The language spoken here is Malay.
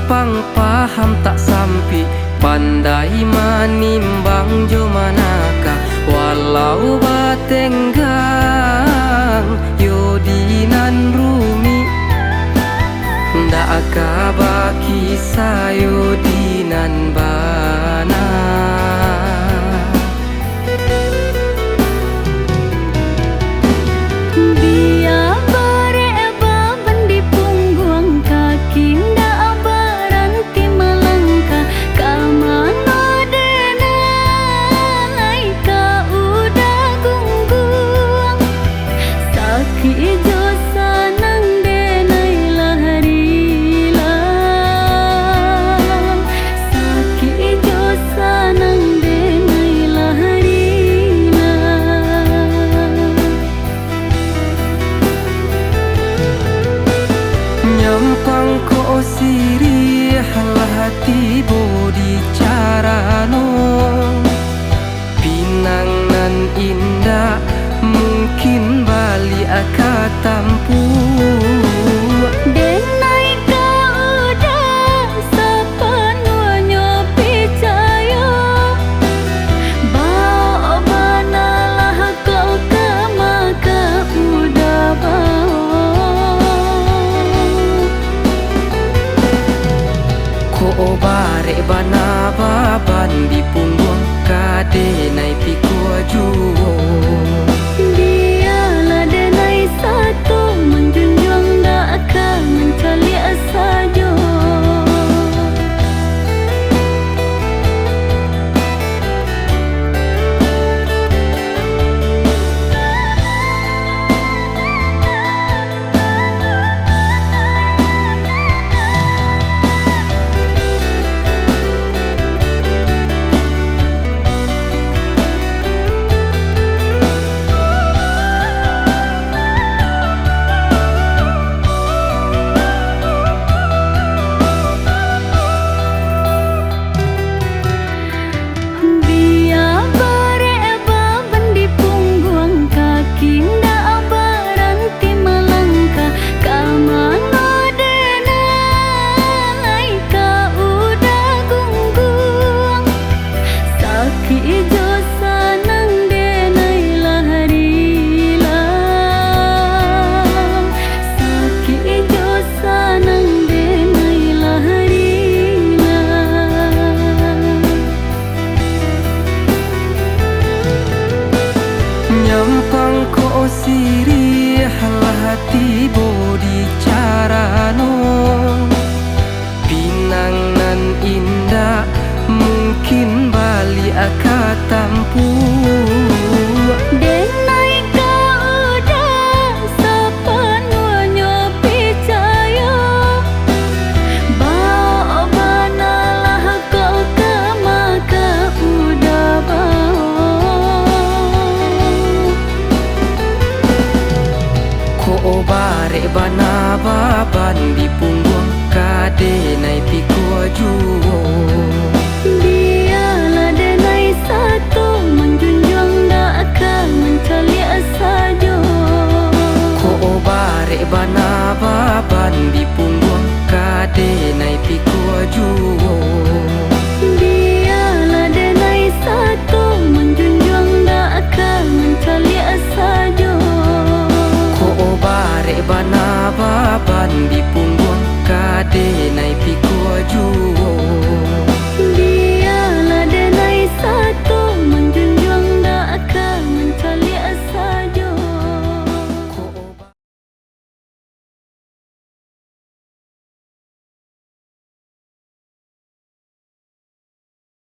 pang paham tak sampai, pandai manimbang jo manaka, walau batenggang yo dinan rumi, ndak akaba kisah yo dinan bana. Nyampang ko sirih hati bodi carano, pinang nan indah mungkin bali aka tampu. Denai kau dah sepenuhnya percaya, bawa banalah kau ke maka udah ko bare bana baban di punggung kade nai piku juo. Dialah denai satu menjunjung dak akan mencari saja. Nyampang ko sirih hati bodi carano, pinang nan indah mungkin bali aka tampu. Denai kau dah sepenuhnya percaya, bawa banalah kau ke maka udah ko bare bana baban di punggung